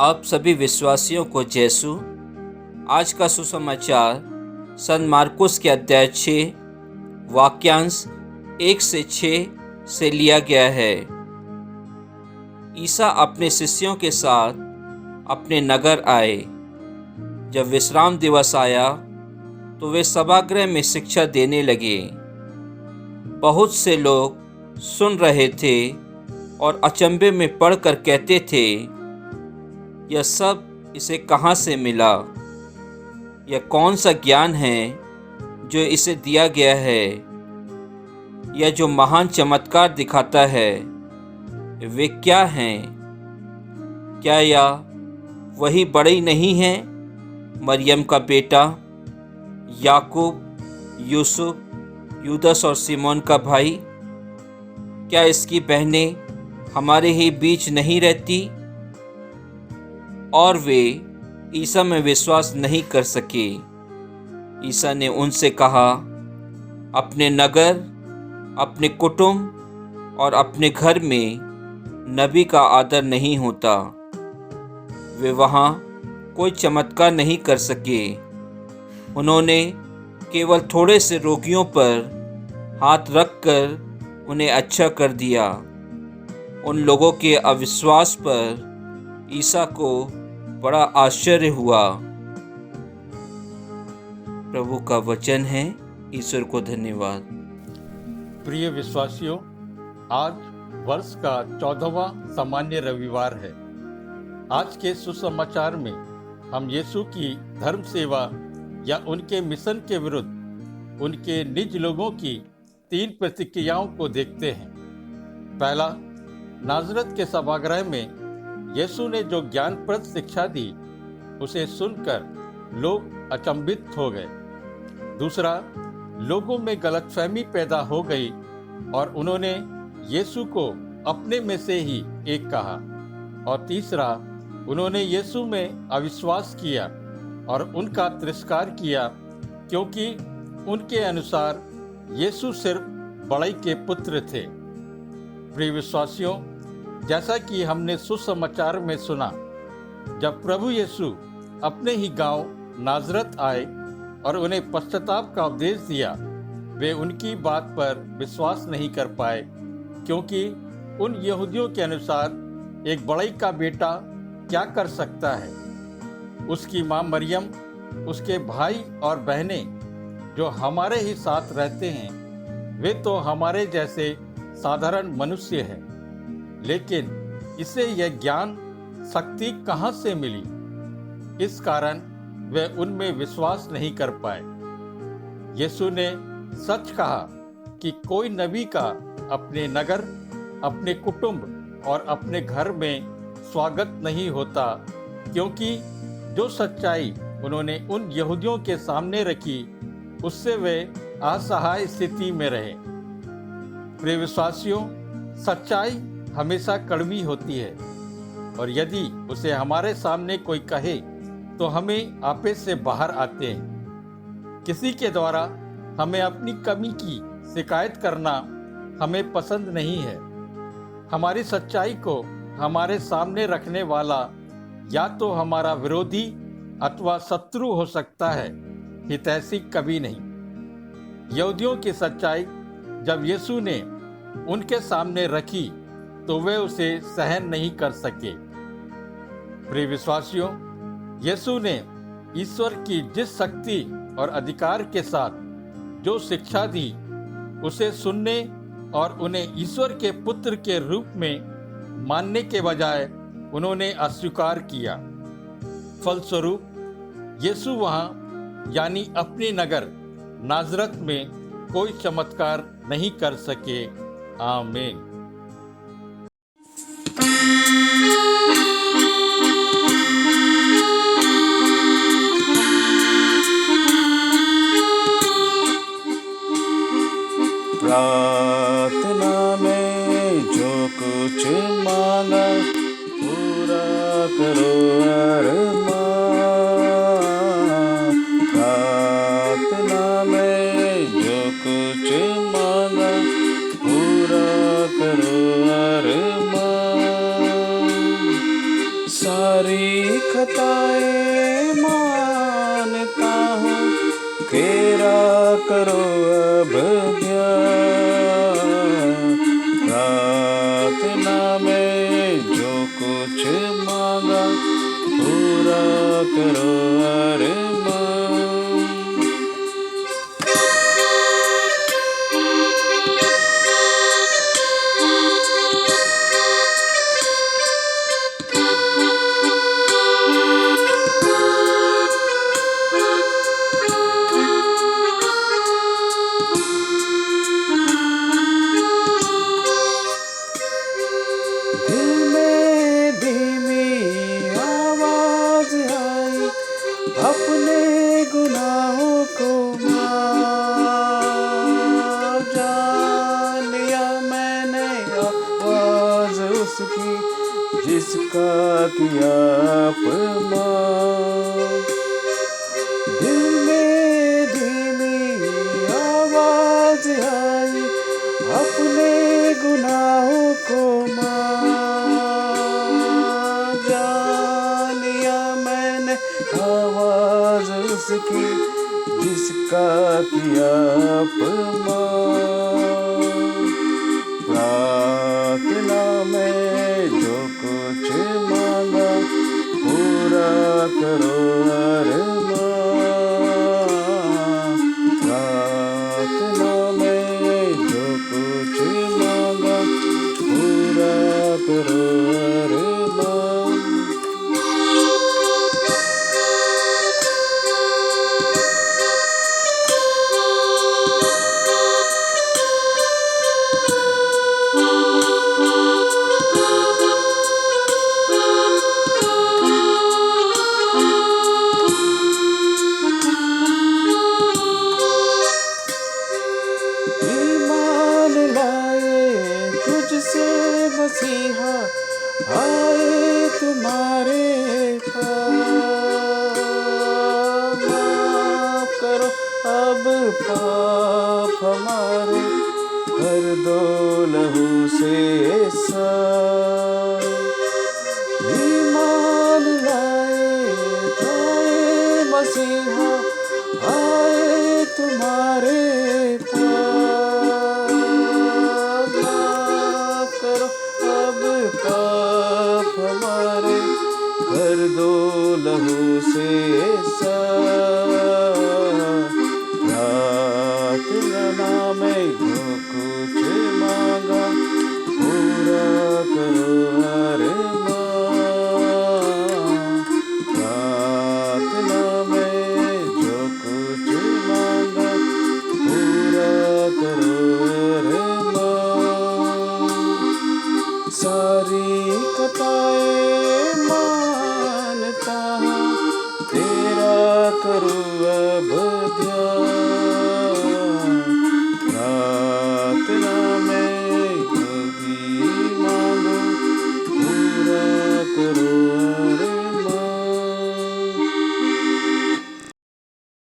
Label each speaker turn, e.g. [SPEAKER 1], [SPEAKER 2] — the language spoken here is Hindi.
[SPEAKER 1] आप सभी विश्वासियों को जैसु। आज का सुसमाचार संत मार्कुस के अध्याय 6 वाक्यांश 1 से 6 से लिया गया है। ईसा अपने शिष्यों के साथ अपने नगर आए। जब विश्राम दिवस आया तो वे सभागृह में शिक्षा देने लगे। बहुत से लोग सुन रहे थे और अचंभे में पड़कर कहते थे, यह सब इसे कहाँ से मिला? यह कौन सा ज्ञान है जो इसे दिया गया है? यह जो महान चमत्कार दिखाता है, वे क्या हैं? क्या यह वही बड़ी नहीं है, मरियम का बेटा, याकूब, यूसुफ, यूदस और सिमोन का भाई? क्या इसकी बहनें हमारे ही बीच नहीं रहती? और वे ईसा में विश्वास नहीं कर सके। ईसा ने उनसे कहा, अपने नगर, अपने कुटुंब और अपने घर में नबी का आदर नहीं होता। वे वहाँ कोई चमत्कार नहीं कर सके। उन्होंने केवल थोड़े से रोगियों पर हाथ रखकर उन्हें अच्छा कर दिया। उन लोगों के अविश्वास पर ईसा को बड़ा आश्चर्य हुआ। प्रभु का वचन है। ईश्वर को धन्यवाद।
[SPEAKER 2] प्रिय विश्वासियों, आज वर्ष का 14वां सामान्य रविवार है। आज के सुसमाचार में हम यीशु की धर्म सेवा या उनके मिशन के विरुद्ध उनके निज लोगों की 3 प्रतिक्रियाओं को देखते हैं। पहला, नाजरत के सभागृह में यीशु ने जो ज्ञानप्रद शिक्षा दी, उसे सुनकर लोग अचंभित हो गए। दूसरा, लोगों में गलतफहमी पैदा हो गई और उन्होंने यीशु को अपने में से ही एक कहा। और तीसरा, उन्होंने यीशु में अविश्वास किया और उनका तिरस्कार किया, क्योंकि उनके अनुसार यीशु सिर्फ बड़ई के पुत्र थे। प्रिय विश्वासियों, जैसा कि हमने सुसमाचार में सुना, जब प्रभु यीशु अपने ही गांव नाजरत आए और उन्हें पश्चाताप का उपदेश दिया, वे उनकी बात पर विश्वास नहीं कर पाए, क्योंकि उन यहूदियों के अनुसार एक बड़ई का बेटा क्या कर सकता है? उसकी मां मरियम, उसके भाई और बहनें जो हमारे ही साथ रहते हैं, वे तो हमारे जैसे साधारण मनुष्य हैं। लेकिन इसे यह ज्ञान शक्ति कहाँ से मिली? इस कारण वे उनमें विश्वास नहीं कर पाए। यीशु ने सच कहा कि कोई नबी का अपने नगर, अपने कुटुंब और अपने घर में स्वागत नहीं होता, क्योंकि जो सच्चाई उन्होंने उन यहूदियों के सामने रखी, उससे वे असहाय स्थिति में रहे। प्रिय विश्वासियों, सच्चाई हमेशा कड़वी होती है और यदि उसे हमारे सामने कोई कहे तो हमें आपे से बाहर आते हैं। किसी के द्वारा हमें अपनी कमी की शिकायत करना हमें पसंद नहीं है। हमारी सच्चाई को हमारे सामने रखने वाला या तो हमारा विरोधी अथवा शत्रु हो सकता है, हितैषी कभी नहीं। यहूदियों की सच्चाई जब यीशु ने उनके सामने रखी तो वे उसे सहन नहीं कर सके। प्रिय विश्वासियों, यीशु ने ईश्वर की जिस शक्ति और अधिकार के साथ जो शिक्षा दी, उसे सुनने और उन्हें ईश्वर के पुत्र के रूप में मानने के बजाय उन्होंने अस्वीकार किया। फलस्वरूप यीशु वहाँ यानी अपने नगर नाजरत में कोई चमत्कार नहीं कर सके। आमीन।
[SPEAKER 3] प्रार्थना में जो कुछ मांगा, पूरा करो अरमान। प्रार्थना में जो कुछ मांगा, पूरा करो करो अब ध्यान। प्रार्थना में जो कुछ मांगा पूरा करो अरमान। धीमे धीमी आवाज आई अपने गुनाहों को माफ। जान लिया मैंने आवाज उसकी जिसका किया अपमान। धीमे धीमी आवाज आई अपने गुनाहों को माफ। जान लिया मैंने आवाज उसकी जिसका किया अपमान। प्रार्थना में जो कुछ मांगा पूरा करो अरमान। प्रार्थना में जो कुछ मांगा पूरा करो अरमान। ईमान लाए तुझसे मसीहा आए तुम्हारे पास। माफ करो अब पाप हमारे कर दो लहू से साफ। ईमान लाए मसीहा आए तुम्हारे पास। माफ करो अब पाप हमारे कर दो लहू से साफ। प्रार्थना में जो कुछ मांगा पूरा करो अरमान। प्रार्थना में जो कुछ मांगा पूरा करो अरमान। सारी कताएं